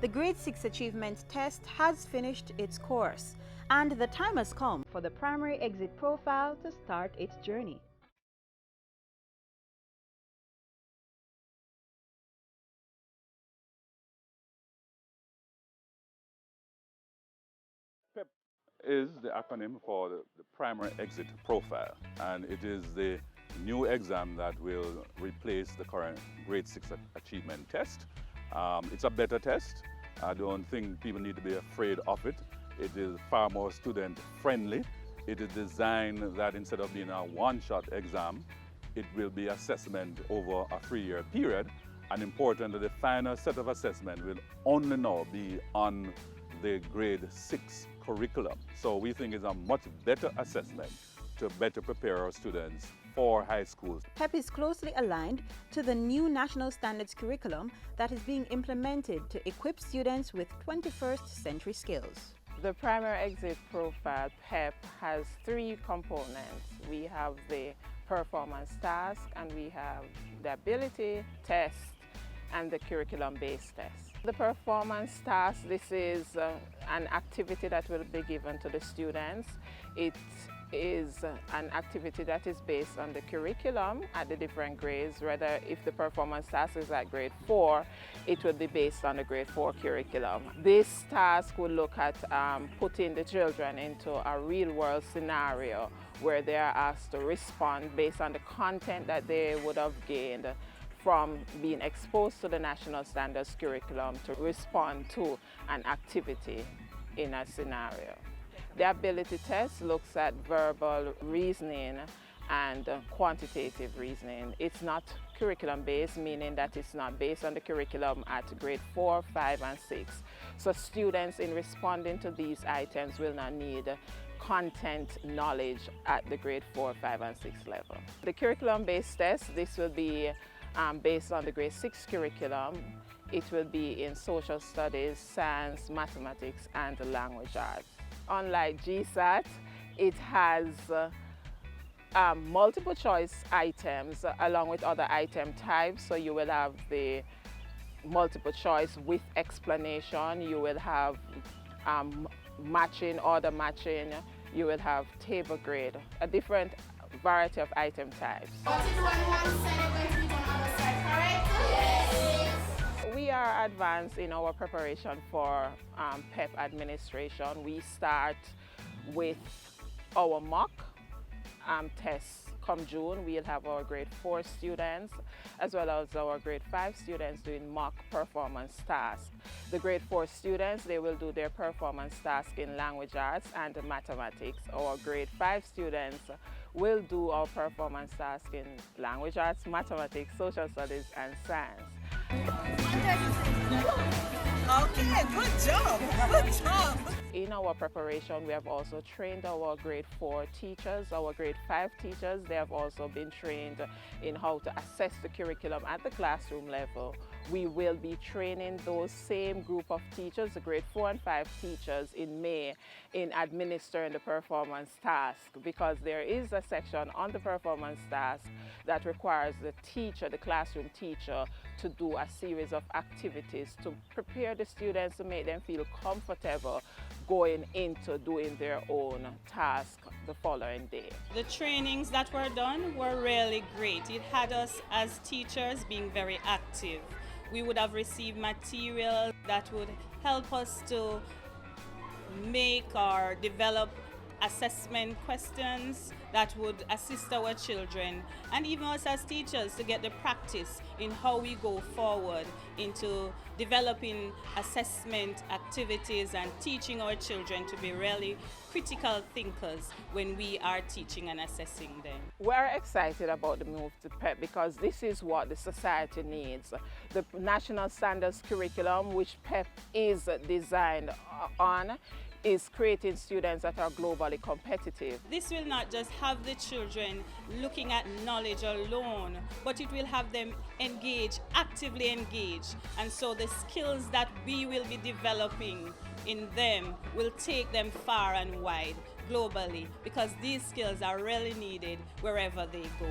The Grade 6 Achievement Test has finished its course, and the time has come for the primary exit profile to start its journey. PEP is the acronym for the primary exit profile, and it is the new exam that will replace the current grade 6 achievement test. It's a better test. I don't think people need to be afraid of it. It is far more student friendly. It is designed that instead of being a one-shot exam, it will be assessment over a 3-year period. And important that the final set of assessment will only now be on the grade 6 curriculum. So we think it's a much better assessment to better prepare our students for high schools. PEP is closely aligned to the new National Standards curriculum that is being implemented to equip students with 21st century skills. The primary exit profile, PEP, has 3 components. We have the performance task, and we have the ability test and the curriculum-based test. The performance task, this is an activity that will be given to the students. It is an activity that is based on the curriculum at the different grades. Whether if the performance task is at grade 4, it will be based on the grade 4 curriculum. This task will look at putting the children into a real-world scenario where they are asked to respond based on the content that they would have gained from being exposed to the National Standards curriculum to respond to an activity in a scenario. The ability test looks at verbal reasoning and quantitative reasoning. It's not curriculum-based, meaning that it's not based on the curriculum at grade 4, 5, and 6. So students in responding to these items will not need content knowledge at the grade 4, 5, and 6 level. The curriculum-based test, this will be based on the grade 6 curriculum. It will be in social studies, science, mathematics, and language arts. Unlike GSAT, it has multiple choice items along with other item types. So you will have the multiple choice with explanation. You will have matching, order matching. You will have table grade, a different variety of item types. We are advanced in our preparation for PEP administration. We start with our mock tests. Come June, we'll have our grade 4 students as well as our grade 5 students doing mock performance tasks. The grade 4 students, they will do their performance task in language arts and mathematics. Our grade 5 students will do our performance task in language arts, mathematics, social studies, and science. Okay, good job, good job. In our preparation, we have also trained our grade 4 teachers, our grade 5 teachers. They have also been trained in how to assess the curriculum at the classroom level. We will be training those same group of teachers, the grade 4 and 5 teachers, in May in administering the performance task, because there is a section on the performance task that requires the teacher, the classroom teacher, to do a series of activities to prepare the students, to make them feel comfortable going into doing their own task the following day. The trainings that were done were really great. It had us as teachers being very active. We would have received material that would help us to make or develop assessment questions that would assist our children and even us as teachers to get the practice in how we go forward into developing assessment activities and teaching our children to be really critical thinkers when we are teaching and assessing them. We're excited about the move to PEP because this is what the society needs. The National Standards curriculum, which PEP is designed on, is creating students that are globally competitive. This will not just have the children looking at knowledge alone, but it will have them engage, actively engage. And so the skills that we will be developing in them will take them far and wide globally, because these skills are really needed wherever they go.